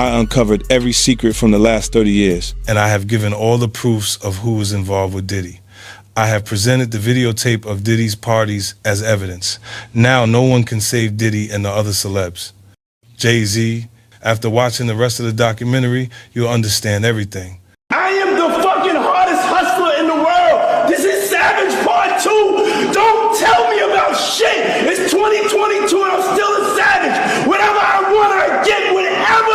I uncovered every secret from the last 30 years. And I have given all the proofs of who was involved with Diddy. I have presented the videotape of Diddy's parties as evidence. Now no one can save Diddy and the other celebs. Jay-Z, after watching the rest of the documentary, you'll understand everything. I am the fucking hardest hustler in the world. This is Savage Part 2. Don't tell me about shit. It's 2022 and I'm still a savage. Whatever I want, I get. Whatever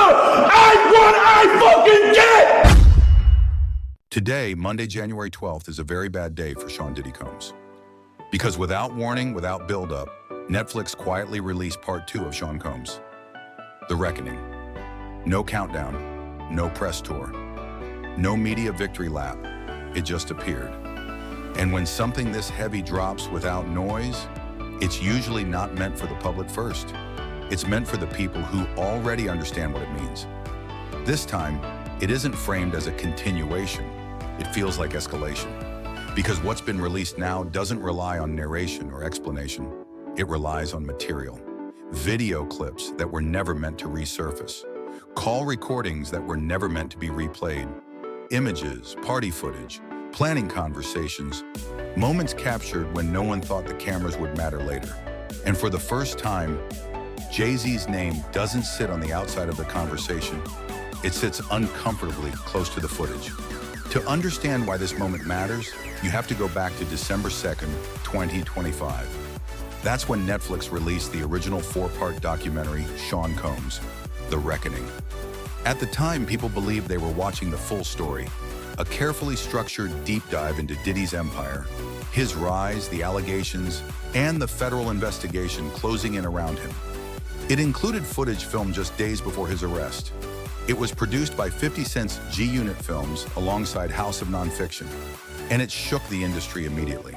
I want, I fucking get. Today, Monday, January 12th, is a very bad day for Sean Diddy Combs. Because without warning, without build-up, Netflix quietly released Part 2 of Sean Combs. The Reckoning. No countdown, no press tour, no media victory lap. It just appeared. And when something this heavy drops without noise, it's usually not meant for the public first. It's meant for the people who already understand what it means. This time, it isn't framed as a continuation. It feels like escalation. Because what's been released now doesn't rely on narration or explanation. It relies on material. Video clips that were never meant to resurface. Call recordings that were never meant to be replayed. Images, party footage, planning conversations, moments captured when no one thought the cameras would matter later. And for the first time, Jay-Z's name doesn't sit on the outside of the conversation. It sits uncomfortably close to the footage. To understand why this moment matters, you have to go back to December 2nd, 2025. That's when Netflix released the original 4-part documentary, Sean Combs, The Reckoning. At the time, people believed they were watching the full story, a carefully structured deep dive into Diddy's empire, his rise, the allegations, and the federal investigation closing in around him. It included footage filmed just days before his arrest. It was produced by 50 Cent's G-Unit Films alongside House of Nonfiction, and it shook the industry immediately.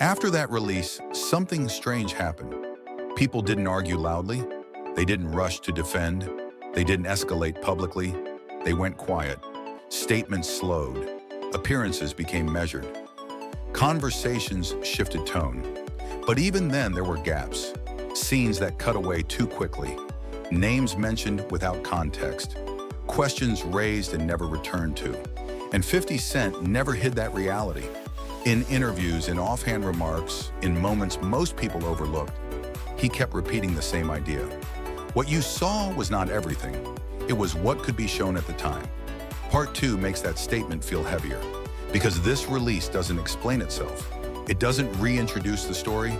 After that release, something strange happened. People didn't argue loudly, they didn't rush to defend, they didn't escalate publicly, they went quiet. Statements slowed, appearances became measured. Conversations shifted tone. But even then there were gaps, scenes that cut away too quickly, names mentioned without context, questions raised and never returned to. And 50 Cent never hid that reality. In interviews, in offhand remarks, in moments most people overlooked, he kept repeating the same idea. What you saw was not everything. It was what could be shown at the time. Part 2 makes that statement feel heavier, because this release doesn't explain itself. It doesn't reintroduce the story.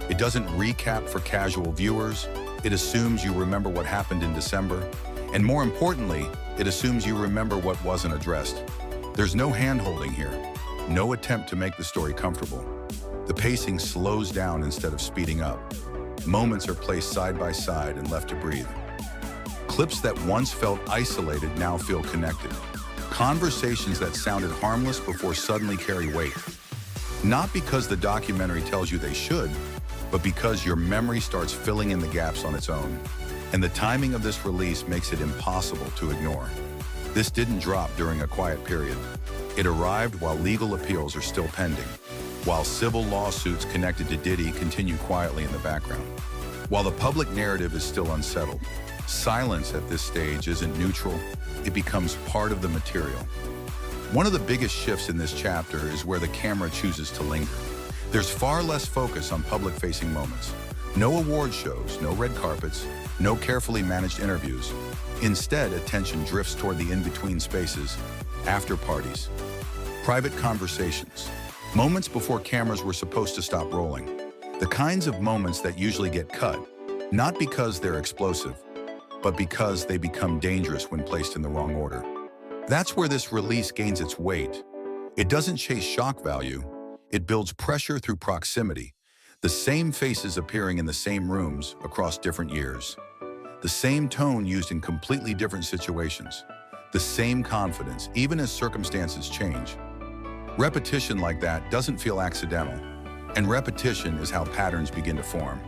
It doesn't recap for casual viewers. It assumes you remember what happened in December. And more importantly, it assumes you remember what wasn't addressed. There's no hand-holding here. No attempt to make the story comfortable. The pacing slows down instead of speeding up. Moments are placed side by side and left to breathe. Clips that once felt isolated now feel connected. Conversations that sounded harmless before suddenly carry weight. Not because the documentary tells you they should, but because your memory starts filling in the gaps on its own. And the timing of this release makes it impossible to ignore. This didn't drop during a quiet period. It arrived while legal appeals are still pending, while civil lawsuits connected to Diddy continue quietly in the background. While the public narrative is still unsettled, silence at this stage isn't neutral, it becomes part of the material. One of the biggest shifts in this chapter is where the camera chooses to linger. There's far less focus on public-facing moments. No award shows, no red carpets, no carefully managed interviews. Instead, attention drifts toward the in-between spaces, after parties, private conversations, moments before cameras were supposed to stop rolling. The kinds of moments that usually get cut, not because they're explosive, but because they become dangerous when placed in the wrong order. That's where this release gains its weight. It doesn't chase shock value. It builds pressure through proximity. The same faces appearing in the same rooms across different years. The same tone used in completely different situations. The same confidence, even as circumstances change. Repetition like that doesn't feel accidental. And repetition is how patterns begin to form.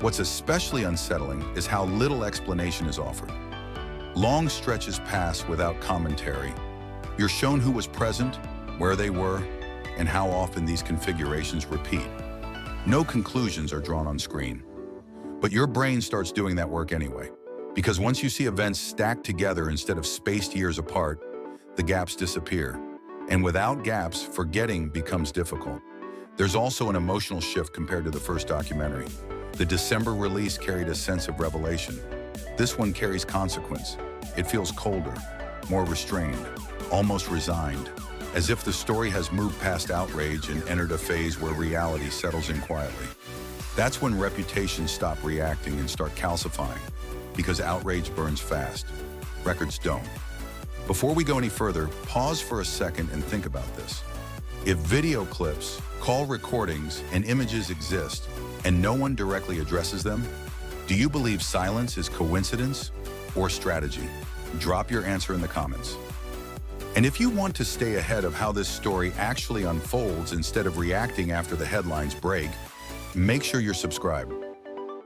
What's especially unsettling is how little explanation is offered. Long stretches pass without commentary. You're shown who was present, where they were, and how often these configurations repeat. No conclusions are drawn on screen. But your brain starts doing that work anyway. Because once you see events stacked together instead of spaced years apart, the gaps disappear. And without gaps, forgetting becomes difficult. There's also an emotional shift compared to the first documentary. The December release carried a sense of revelation. This one carries consequence. It feels colder, more restrained, almost resigned, as if the story has moved past outrage and entered a phase where reality settles in quietly. That's when reputations stop reacting and start calcifying, because outrage burns fast. Records don't. Before we go any further, pause for a second and think about this. If video clips, call recordings, and images exist, and no one directly addresses them, do you believe silence is coincidence or strategy? Drop your answer in the comments. And if you want to stay ahead of how this story actually unfolds instead of reacting after the headlines break, make sure you're subscribed.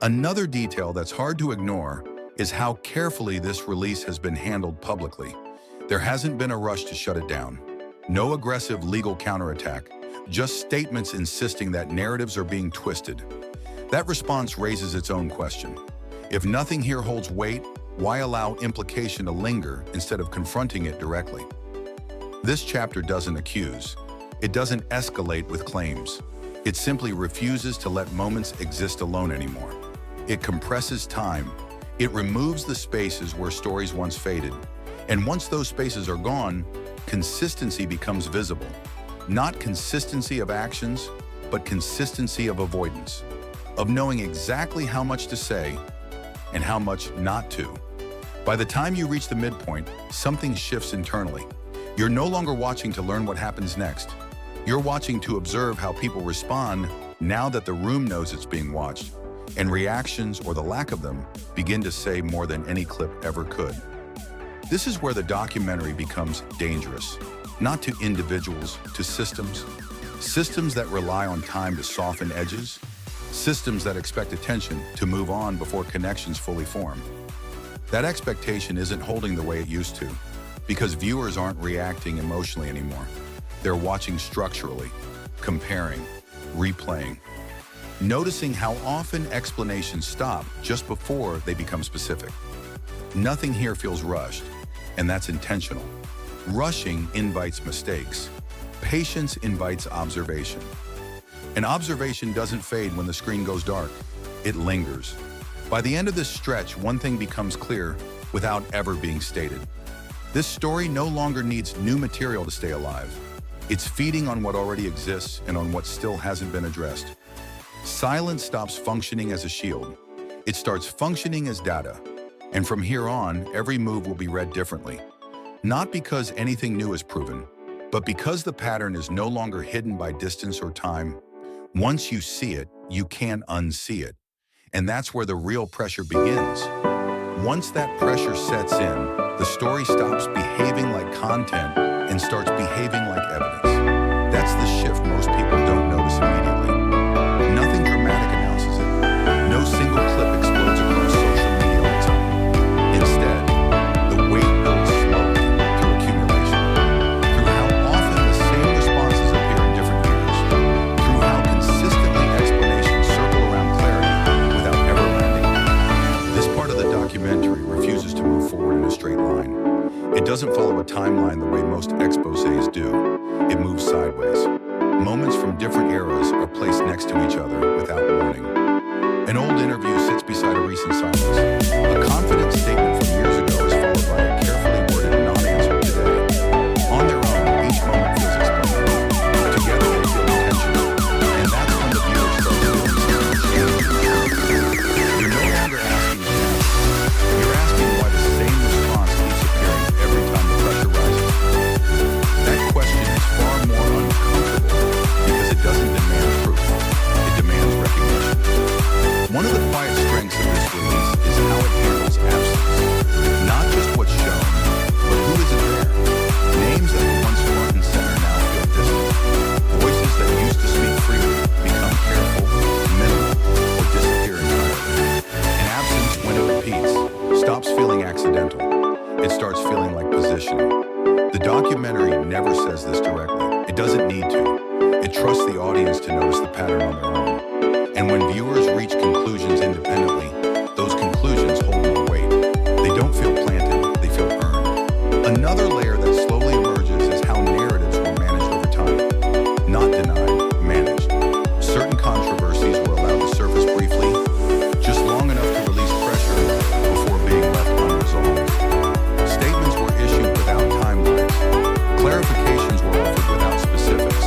Another detail that's hard to ignore is how carefully this release has been handled publicly. There hasn't been a rush to shut it down. No aggressive legal counterattack, just statements insisting that narratives are being twisted. That response raises its own question. If nothing here holds weight, why allow implication to linger instead of confronting it directly? This chapter doesn't accuse. It doesn't escalate with claims. It simply refuses to let moments exist alone anymore. It compresses time. It removes the spaces where stories once faded. And once those spaces are gone, consistency becomes visible. Not consistency of actions, but consistency of avoidance, of knowing exactly how much to say and how much not to. By the time you reach the midpoint, something shifts internally. You're no longer watching to learn what happens next. You're watching to observe how people respond now that the room knows it's being watched, and reactions, or the lack of them, begin to say more than any clip ever could. This is where the documentary becomes dangerous, not to individuals, to systems. Systems that rely on time to soften edges, systems that expect attention to move on before connections fully form. That expectation isn't holding the way it used to, because viewers aren't reacting emotionally anymore. They're watching structurally, comparing, replaying, noticing how often explanations stop just before they become specific. Nothing here feels rushed, and that's intentional. Rushing invites mistakes. Patience invites observation. And observation doesn't fade when the screen goes dark. It lingers. By the end of this stretch, one thing becomes clear without ever being stated. This story no longer needs new material to stay alive. It's feeding on what already exists and on what still hasn't been addressed. Silence stops functioning as a shield. It starts functioning as data. And from here on, every move will be read differently. Not because anything new is proven, but because the pattern is no longer hidden by distance or time. Once you see it, you can't unsee it. And that's where the real pressure begins. Once that pressure sets in, the story stops behaving like content and starts behaving like evidence. That's the shift most people don't notice immediately. Nothing dramatic announces it. No single clip explodes across social media all the time. Instead, the weight builds slowly through accumulation, through how often the same responses appear in different years, through how consistently explanations circle around clarity without ever landing. This part of the documentary refuses to move forward in a straight line. It doesn't follow a timeline the way most exposés do. It moves sideways. Moments from different eras are placed next to each other without warning. An old interview sits beside a recent silence. A confident statement from years ago is followed by a carefully worded non-answer today. On their own, each moment feels explained. Together they feel intentional. And that's when the viewer starts feeling something. You're no longer asking what happened. You're asking why the same response keeps appearing every time the pressure rises. That question is far more uncomfortable because it doesn't demand proof. It demands recognition. One of the quiet strengths of this release is how it handles absence. Not just what's shown, but who isn't there. Names that were once front and center now feel distant. Voices that used to speak freely become careful, minimal, or disappear entirely. And absence, when it repeats, stops feeling accidental. It starts feeling like positioning. The documentary never says this directly. It doesn't need to. It trusts the audience to notice the pattern on their own. And when viewers reach conclusions independently, those conclusions hold more weight. Another layer that slowly emerges is how narratives were managed over time. Not denied, managed. Certain controversies were allowed to surface briefly, just long enough to release pressure before being left unresolved. Statements were issued without timelines. Clarifications were offered without specifics.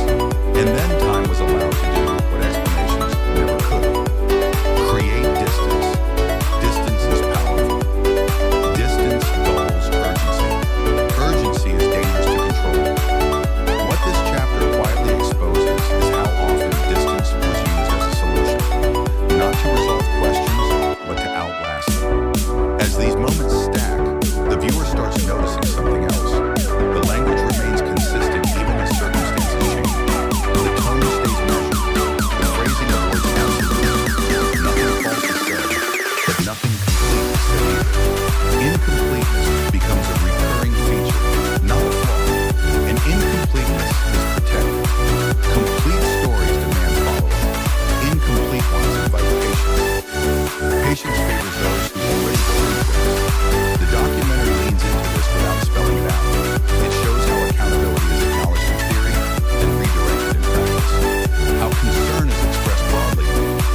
And then time was allowed to do what explanations never could. Create distance. Distance is powerful. Distance dulls urgency. Urgency is dangerous to control. What this chapter quietly exposes is how often distance was used as a solution. Not to resolve questions, but to outlast them. As these moments stack, the viewer starts noticing something else. The language remains consistent even as circumstances change. The tone stays measured. The phrasing avoids absolutes. Nothing false is said, but nothing complete is said either. Incompleteness becomes a recurring feature, not a flaw. And incompleteness is protected. Complete stories demand follow-up. Incomplete ones invite patience. Patience favors those who already believe things. The documentary leans into this without spelling it out. It shows how accountability is acknowledged in theory and redirected in practice. How concern is expressed broadly,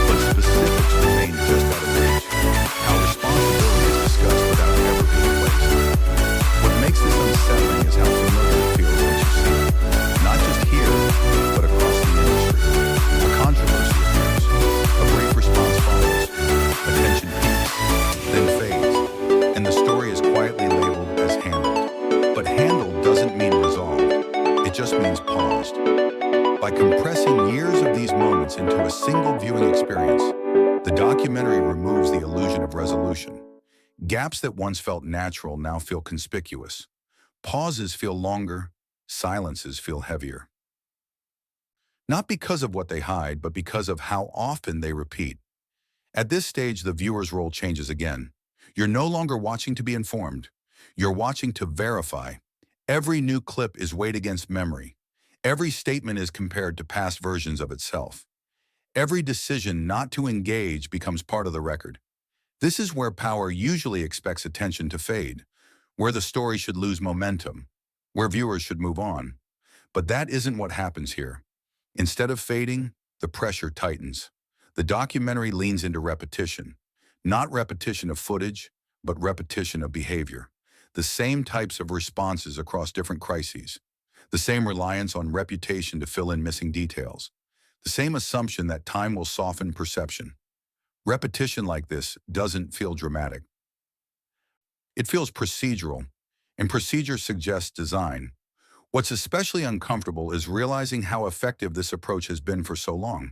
but specifics remain just out of reach. How responsibility is discussed without ever being placed. What makes this unsettling is how familiar it feels once you see it. Not just here, but across the industry. A controversy appears. A brief response follows. Attention peaks, then fades, and the story is quietly labeled as handled. But handled doesn't mean resolved. It just means paused. By compressing years of these moments into a single viewing experience, the documentary removes the illusion of resolution. Gaps that once felt natural now feel conspicuous. Pauses feel longer, silences feel heavier. Not because of what they hide, but because of how often they repeat. At this stage, the viewer's role changes again. You're no longer watching to be informed. You're watching to verify. Every new clip is weighed against memory. Every statement is compared to past versions of itself. Every decision not to engage becomes part of the record. This is where power usually expects attention to fade, where the story should lose momentum, where viewers should move on. But that isn't what happens here. Instead of fading, the pressure tightens. The documentary leans into repetition. Not repetition of footage, but repetition of behavior. The same types of responses across different crises. The same reliance on reputation to fill in missing details. The same assumption that time will soften perception. Repetition like this doesn't feel dramatic. It feels procedural, and procedure suggests design. What's especially uncomfortable is realizing how effective this approach has been for so long.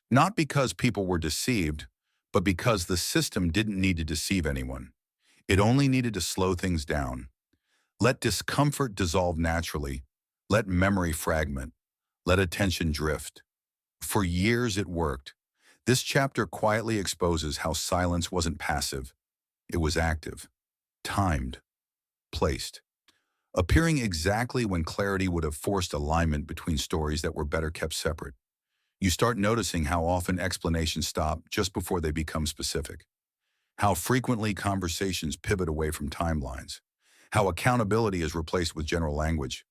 Not because people were deceived, but because the system didn't need to deceive anyone. It only needed to slow things down. Let discomfort dissolve naturally. Let memory fragment. Let attention drift. For years it worked. This chapter quietly exposes how silence wasn't passive. It was active, timed, placed, appearing exactly when clarity would have forced alignment between stories that were better kept separate. You start noticing how often explanations stop just before they become specific. How frequently conversations pivot away from timelines. How accountability is replaced with general language.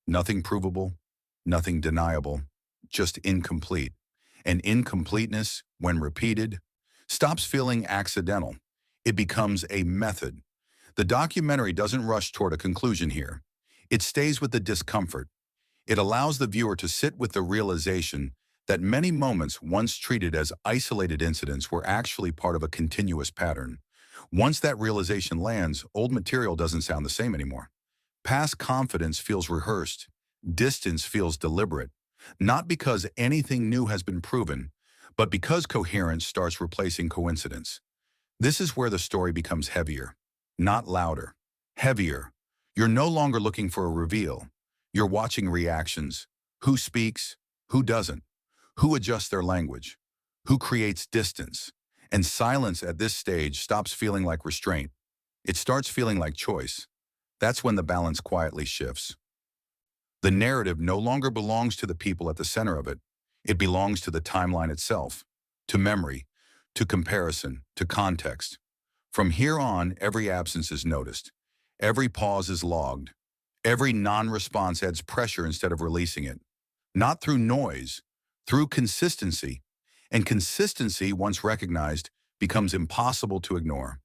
Nothing provable, nothing deniable, just incomplete. And incompleteness, when repeated, stops feeling accidental. It becomes a method. The documentary doesn't rush toward a conclusion here. It stays with the discomfort. It allows the viewer to sit with the realization that many moments once treated as isolated incidents were actually part of a continuous pattern. Once that realization lands, old material doesn't sound the same anymore. Past confidence feels rehearsed. Distance feels deliberate. Not because anything new has been proven, but because coherence starts replacing coincidence. This is where the story becomes heavier, not louder. Heavier. You're no longer looking for a reveal. You're watching reactions. Who speaks? Who doesn't? Who adjusts their language? Who creates distance? And silence at this stage stops feeling like restraint. It starts feeling like choice. That's when the balance quietly shifts. The narrative no longer belongs to the people at the center of it. It belongs to the timeline itself, to memory, to comparison, to context. From here on, every absence is noticed. Every pause is logged. Every non-response adds pressure instead of releasing it. Not through noise, through consistency. And consistency, once recognized, becomes impossible to ignore.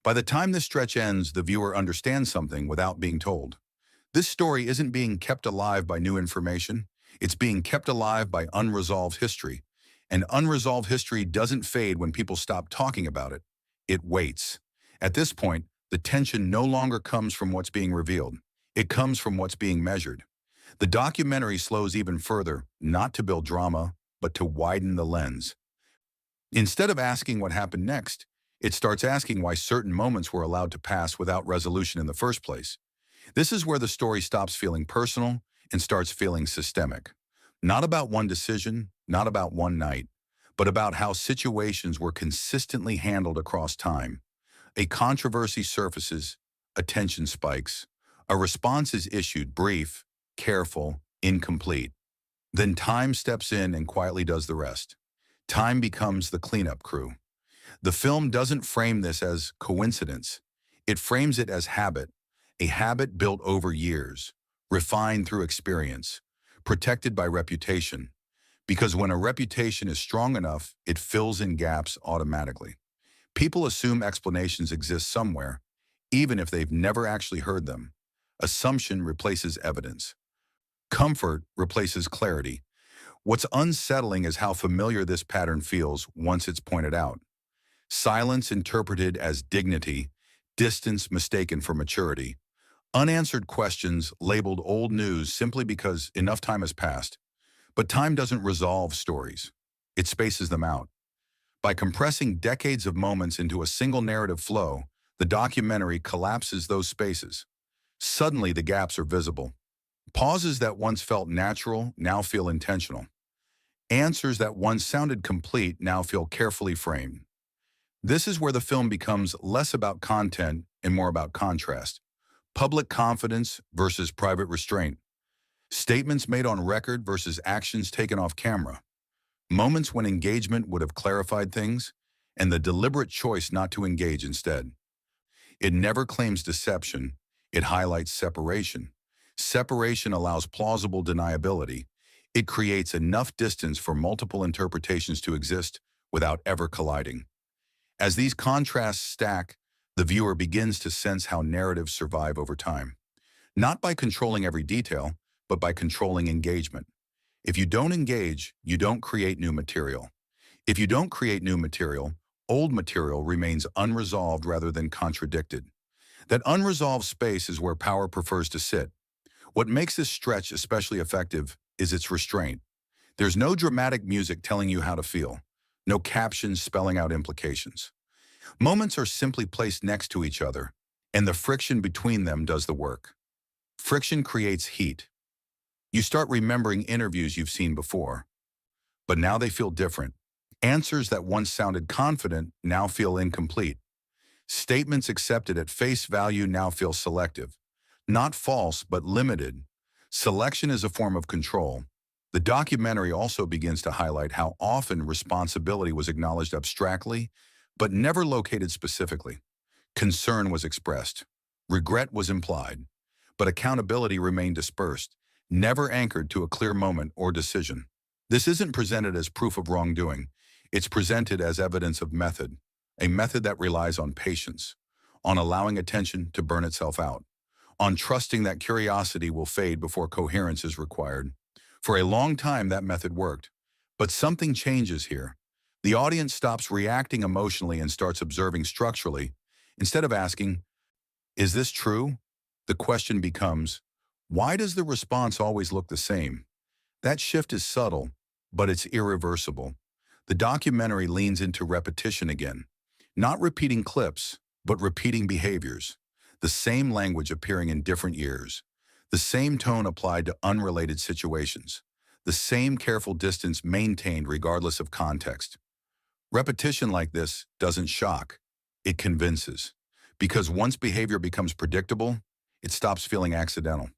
By the time this stretch ends, the viewer understands something without being told. This story isn't being kept alive by new information. It's being kept alive by unresolved history. And unresolved history doesn't fade when people stop talking about it. It waits. At this point, the tension no longer comes from what's being revealed. It comes from what's being measured. The documentary slows even further, not to build drama, but to widen the lens. Instead of asking what happened next, it starts asking why certain moments were allowed to pass without resolution in the first place. This is where the story stops feeling personal and starts feeling systemic. Not about one decision, not about one night, but about how situations were consistently handled across time. A controversy surfaces, attention spikes. A response is issued, brief, careful, incomplete. Then time steps in and quietly does the rest. Time becomes the cleanup crew. The film doesn't frame this as coincidence. It frames it as habit, a habit built over years, refined through experience, protected by reputation. Because when a reputation is strong enough, it fills in gaps automatically. People assume explanations exist somewhere, even if they've never actually heard them. Assumption replaces evidence. Comfort replaces clarity. What's unsettling is how familiar this pattern feels once it's pointed out. Silence interpreted as dignity, distance mistaken for maturity. Unanswered questions labeled old news simply because enough time has passed. But time doesn't resolve stories. It spaces them out. By compressing decades of moments into a single narrative flow, the documentary collapses those spaces. Suddenly, the gaps are visible. Pauses that once felt natural now feel intentional. Answers that once sounded complete now feel carefully framed. This is where the film becomes less about content and more about contrast. Public confidence versus private restraint. Statements made on record versus actions taken off camera. Moments when engagement would have clarified things, and the deliberate choice not to engage instead. It never claims deception. It highlights separation. Separation allows plausible deniability. It creates enough distance for multiple interpretations to exist without ever colliding. As these contrasts stack, the viewer begins to sense how narratives survive over time. Not by controlling every detail, but by controlling engagement. If you don't engage, you don't create new material. If you don't create new material, old material remains unresolved rather than contradicted. That unresolved space is where power prefers to sit. What makes this stretch especially effective is its restraint. There's no dramatic music telling you how to feel, no captions spelling out implications. Moments are simply placed next to each other, and the friction between them does the work. Friction creates heat. You start remembering interviews you've seen before, but now they feel different. Answers that once sounded confident now feel incomplete. Statements accepted at face value now feel selective. Not false, but limited. Selection is a form of control. The documentary also begins to highlight how often responsibility was acknowledged abstractly, but never located specifically. Concern was expressed. Regret was implied. But accountability remained dispersed, never anchored to a clear moment or decision. This isn't presented as proof of wrongdoing. It's presented as evidence of method, a method that relies on patience, on allowing attention to burn itself out, on trusting that curiosity will fade before coherence is required. For a long time, that method worked. But something changes here. The audience stops reacting emotionally and starts observing structurally. Instead of asking, "Is this true?" the question becomes, "Why does the response always look the same?" That shift is subtle, but it's irreversible. The documentary leans into repetition again, not repeating clips, but repeating behaviors. The same language appearing in different years, the same tone applied to unrelated situations, the same careful distance maintained regardless of context. Repetition like this doesn't shock, it convinces. Because once behavior becomes predictable, it stops feeling accidental.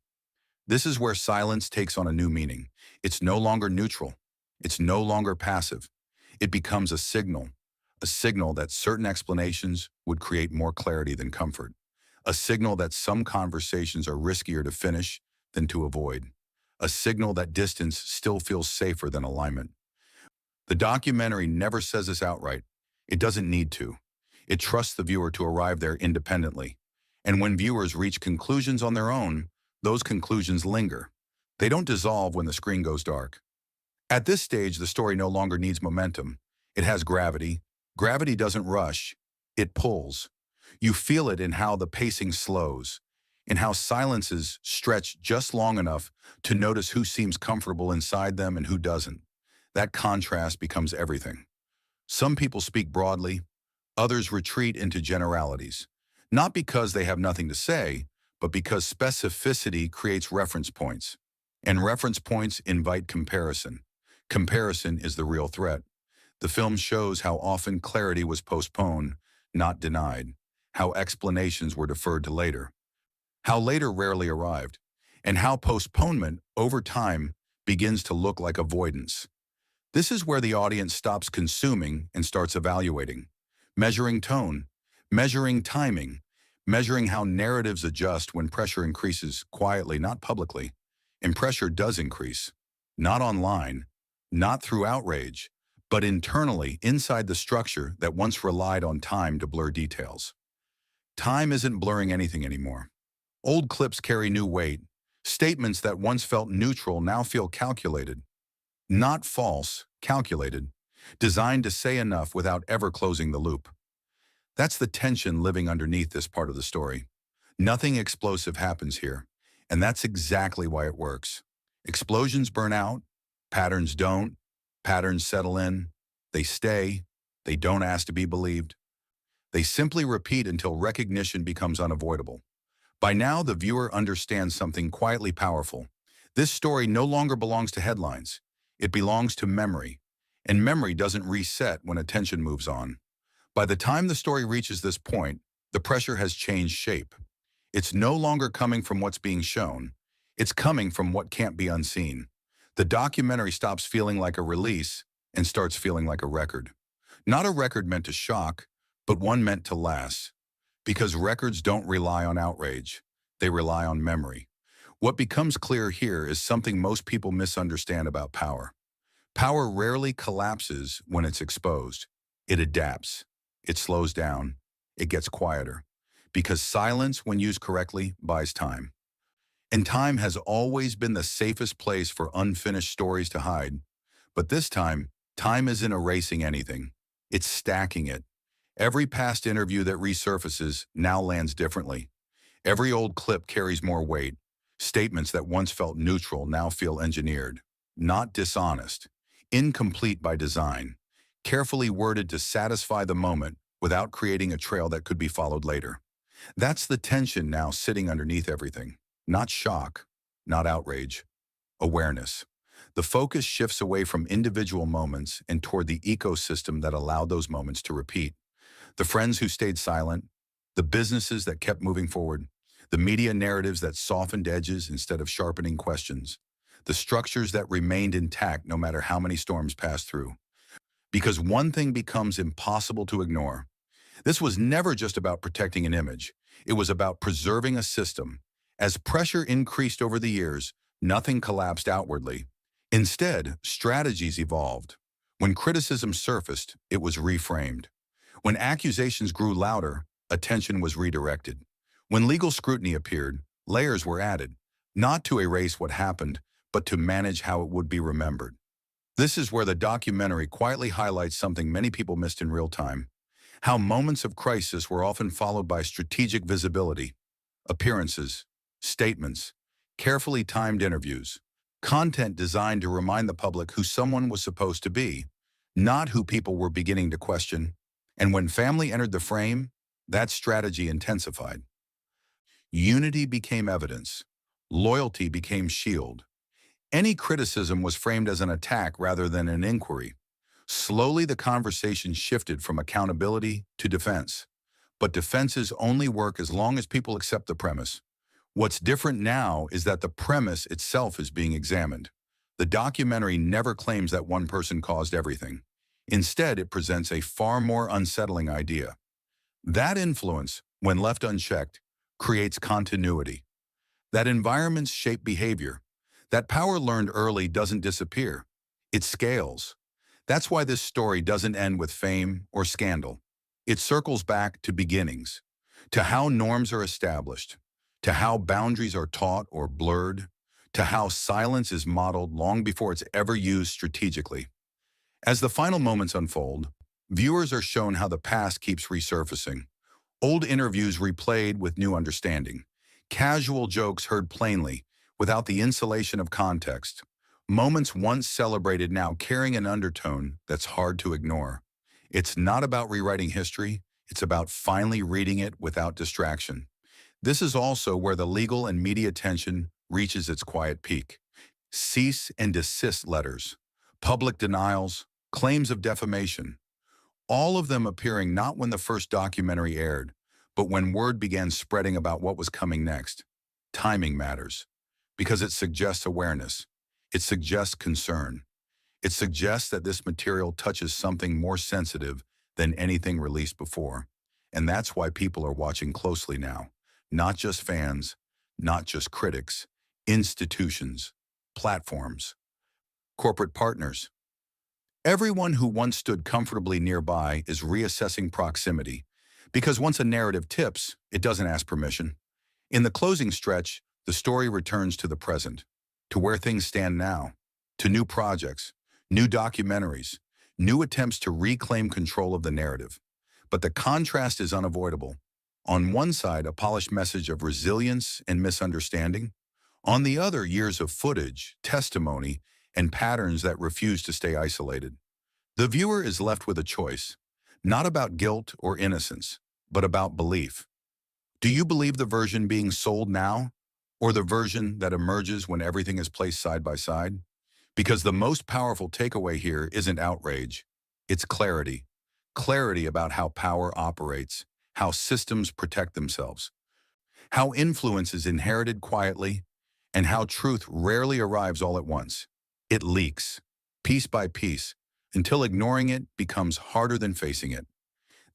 This is where silence takes on a new meaning. It's no longer neutral. It's no longer passive. It becomes a signal that certain explanations would create more clarity than comfort. a signal that some conversations are riskier to finish than to avoid, a signal that distance still feels safer than alignment. The documentary never says this outright. It doesn't need to. It trusts the viewer to arrive there independently. And when viewers reach conclusions on their own, those conclusions linger. They don't dissolve when the screen goes dark. At this stage, the story no longer needs momentum. It has gravity. Gravity doesn't rush. It pulls. You feel it in how the pacing slows, in how silences stretch just long enough to notice who seems comfortable inside them and who doesn't. That contrast becomes everything. Some people speak broadly, others retreat into generalities, not because they have nothing to say, but because specificity creates reference points. And reference points invite comparison. Comparison is the real threat. The film shows how often clarity was postponed, not denied, how explanations were deferred to later, how later rarely arrived, and how postponement, over time, begins to look like avoidance. This is where the audience stops consuming and starts evaluating, measuring tone, measuring timing, measuring how narratives adjust when pressure increases quietly, not publicly. And pressure does increase, not online, not through outrage, but internally inside the structure that once relied on time to blur details. Time isn't blurring anything anymore. Old clips carry new weight. Statements that once felt neutral now feel calculated. Not false, calculated, designed to say enough without ever closing the loop. That's the tension living underneath this part of the story. Nothing explosive happens here, and that's exactly why it works. Explosions burn out, patterns don't, patterns settle in, they stay, they don't ask to be believed. They simply repeat until recognition becomes unavoidable. By now, the viewer understands something quietly powerful. This story no longer belongs to headlines. It belongs to memory, and memory doesn't reset when attention moves on. By the time the story reaches this point, the pressure has changed shape. It's no longer coming from what's being shown. It's coming from what can't be unseen. The documentary stops feeling like a release and starts feeling like a record. Not a record meant to shock, but one meant to last. Because records don't rely on outrage. They rely on memory. What becomes clear here is something most people misunderstand about power. Power rarely collapses when it's exposed. It adapts. It slows down. It gets quieter. Because silence, when used correctly, buys time. And time has always been the safest place for unfinished stories to hide. But this time isn't erasing anything. It's stacking it. Every past interview that resurfaces now lands differently. Every old clip carries more weight. Statements that once felt neutral now feel engineered, not dishonest, incomplete by design, carefully worded to satisfy the moment without creating a trail that could be followed later. That's the tension now sitting underneath everything. Not shock, not outrage, awareness. The focus shifts away from individual moments and toward the ecosystem that allowed those moments to repeat. The friends who stayed silent, the businesses that kept moving forward, the media narratives that softened edges instead of sharpening questions, the structures that remained intact no matter how many storms passed through. Because one thing becomes impossible to ignore. This was never just about protecting an image. It was about preserving a system. As pressure increased over the years, nothing collapsed outwardly. Instead, strategies evolved. When criticism surfaced, it was reframed. When accusations grew louder, attention was redirected. When legal scrutiny appeared, layers were added, not to erase what happened, but to manage how it would be remembered. This is where the documentary quietly highlights something many people missed in real time. How moments of crisis were often followed by strategic visibility, appearances, statements, carefully timed interviews, content designed to remind the public who someone was supposed to be, not who people were beginning to question. And when family entered the frame, that strategy intensified. Unity became evidence. Loyalty became shield. Any criticism was framed as an attack rather than an inquiry. Slowly, the conversation shifted from accountability to defense. But defenses only work as long as people accept the premise. What's different now is that the premise itself is being examined. The documentary never claims that one person caused everything. Instead, it presents a far more unsettling idea. That influence, when left unchecked, creates continuity. That environments shape behavior. That power learned early doesn't disappear. It scales. That's why this story doesn't end with fame or scandal. It circles back to beginnings, to how norms are established, to how boundaries are taught or blurred, to how silence is modeled long before it's ever used strategically. As the final moments unfold, viewers are shown how the past keeps resurfacing. Old interviews replayed with new understanding. Casual jokes heard plainly, without the insulation of context. Moments once celebrated now carrying an undertone that's hard to ignore. It's not about rewriting history, it's about finally reading it without distraction. This is also where the legal and media tension reaches its quiet peak. Cease and desist letters, public denials, claims of defamation, all of them appearing not when the first documentary aired, but when word began spreading about what was coming next. Timing matters, because it suggests awareness. It suggests concern. It suggests that this material touches something more sensitive than anything released before. And that's why people are watching closely now. Not just fans, not just critics, institutions, platforms, corporate partners. Everyone who once stood comfortably nearby is reassessing proximity, because once a narrative tips, it doesn't ask permission. In the closing stretch, the story returns to the present, to where things stand now, to new projects, new documentaries, new attempts to reclaim control of the narrative. But the contrast is unavoidable. On one side, a polished message of resilience and misunderstanding. On the other, years of footage, testimony, and patterns that refuse to stay isolated. The viewer is left with a choice, not about guilt or innocence, but about belief. Do you believe the version being sold now, or the version that emerges when everything is placed side by side? Because the most powerful takeaway here isn't outrage, it's clarity. Clarity about how power operates, how systems protect themselves, how influence is inherited quietly, and how truth rarely arrives all at once. It leaks, piece by piece, until ignoring it becomes harder than facing it.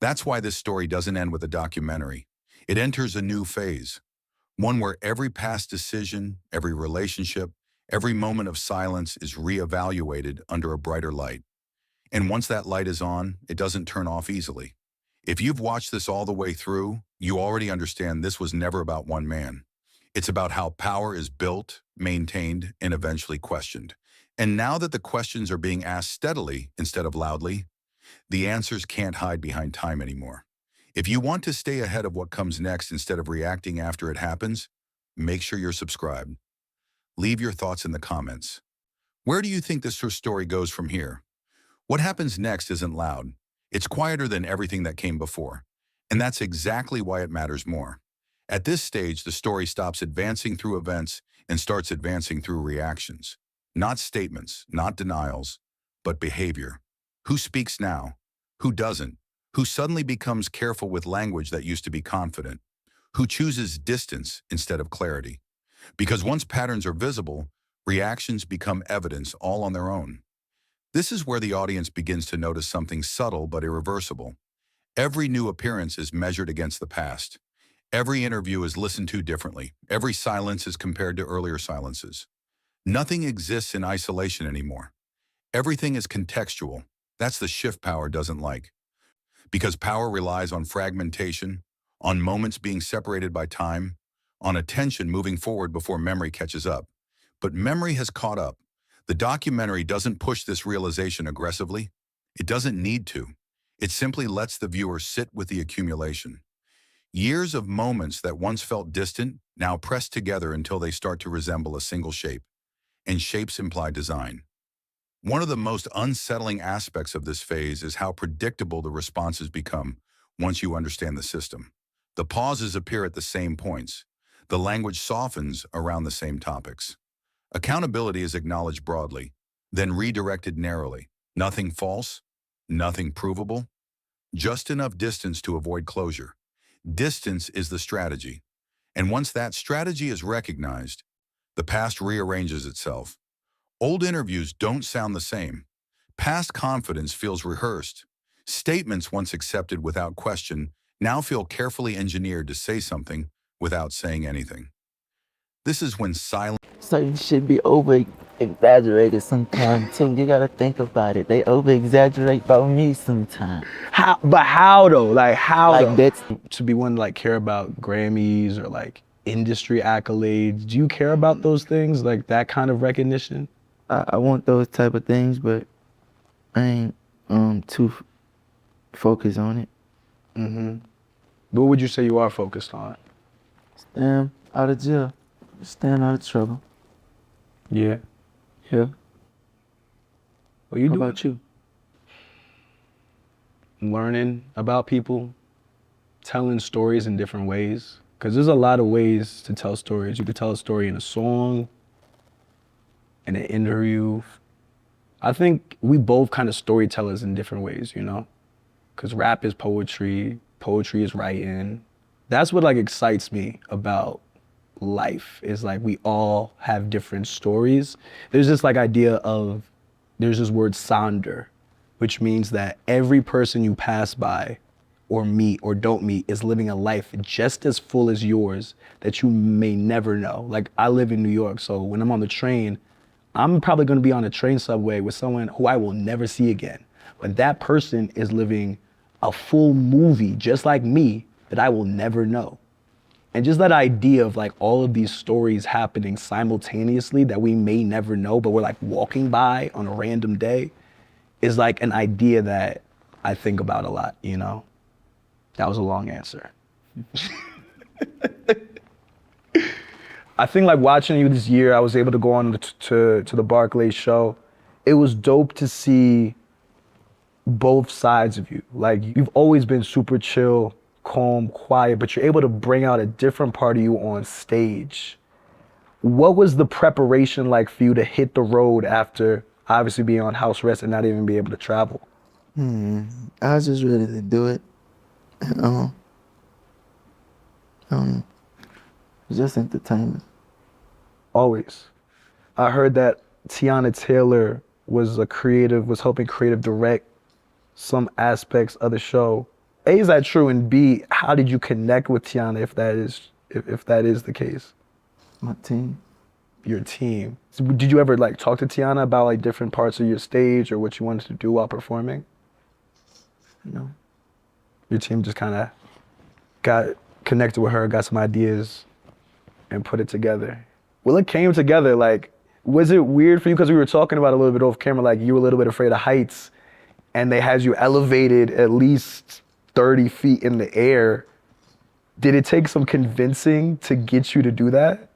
That's why this story doesn't end with a documentary. It enters a new phase, one where every past decision, every relationship, every moment of silence is reevaluated under a brighter light. And once that light is on, it doesn't turn off easily. If you've watched this all the way through, you already understand this was never about one man. It's about how power is built, maintained, and eventually questioned. And now that the questions are being asked steadily instead of loudly, the answers can't hide behind time anymore. If you want to stay ahead of what comes next instead of reacting after it happens, make sure you're subscribed. Leave your thoughts in the comments. Where do you think this story goes from here? What happens next isn't loud. It's quieter than everything that came before. And that's exactly why it matters more. At this stage, the story stops advancing through events and starts advancing through reactions. Not statements, not denials, but behavior. Who speaks now? Who doesn't? Who suddenly becomes careful with language that used to be confident? Who chooses distance instead of clarity? Because once patterns are visible, reactions become evidence all on their own. This is where the audience begins to notice something subtle but irreversible. Every new appearance is measured against the past. Every interview is listened to differently. Every silence is compared to earlier silences. Nothing exists in isolation anymore. Everything is contextual. That's the shift power doesn't like. Because power relies on fragmentation, on moments being separated by time, on attention moving forward before memory catches up. But memory has caught up. The documentary doesn't push this realization aggressively. It doesn't need to. It simply lets the viewer sit with the accumulation. Years of moments that once felt distant now press together until they start to resemble a single shape. And shapes imply design. One of the most unsettling aspects of this phase is how predictable the responses become once you understand the system. The pauses appear at the same points. The language softens around the same topics. Accountability is acknowledged broadly, then redirected narrowly. Nothing false, nothing provable, just enough distance to avoid closure. Distance is the strategy. And once that strategy is recognized, the past rearranges itself. Old interviews don't sound the same. Past confidence feels rehearsed. Statements once accepted without question now feel carefully engineered to say something without saying anything. This is when silence Certain shit be over exaggerated sometimes too. You gotta think about it. They over exaggerate about me sometimes. How though? Like how Like though? that's To be one to like care about Grammys or like industry accolades. Do you care about those things? Like that kind of recognition? I want those type of things, but I ain't too focused on it. What would you say you are focused on? Staying out of jail, staying out of trouble. Yeah. Yeah. What you How do? about you? Learning about people, telling stories in different ways. Because there's a lot of ways to tell stories. You could tell a story in a song, in an interview. I think we both kind of storytellers in different ways, you know? Because rap is poetry, poetry is writing. That's what like excites me about life, is like we all have different stories. There's this like idea of, there's this word sonder, which means that every person you pass by or meet or don't meet is living a life just as full as yours that you may never know. Like I live in New York, so when I'm on the train, I'm probably gonna be on a train subway with someone who I will never see again. But that person is living a full movie just like me that I will never know. And just that idea of like all of these stories happening simultaneously that we may never know, but we're like walking by on a random day, is like an idea that I think about a lot, you know? That was a long answer. I think like watching you this year, I was able to go on to the Barclays show. It was dope to see both sides of you. Like you've always been super chill, calm, quiet, but you're able to bring out a different part of you on stage. What was the preparation like for you to hit the road after obviously being on house arrest and not even be able to travel? I was just ready to do it. Just entertainment. Always. I heard that Tiana Taylor was helping creative direct some aspects of the show. A, is that true? And B, how did you connect with Tiana if that is the case? My team. Your team. So did you ever like talk to Tiana about like different parts of your stage or what you wanted to do while performing? No. Your team just kind of got connected with her, got some ideas, and put it together. Well, it came together. Like, was it weird for you? Because we were talking about a little bit off camera, like you were a little bit afraid of heights, and they had you elevated at least 30 feet in the air. Did it take some convincing to get you to do that?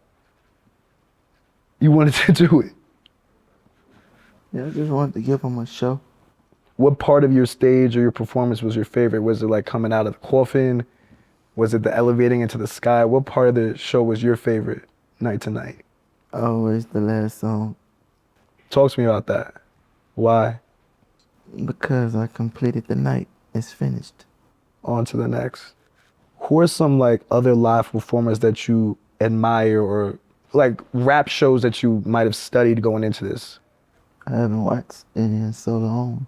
You wanted to do it. Yeah, I just wanted to give them a show. What part of your stage or your performance was your favorite? Was it like coming out of the coffin? Was it the elevating into the sky? What part of the show was your favorite night to night? Always the last song. Talk to me about that. Why? Because I completed the night. It's finished. On to the next. Who are some like other live performers that you admire or like rap shows that you might have studied going into this? I haven't watched it in so long.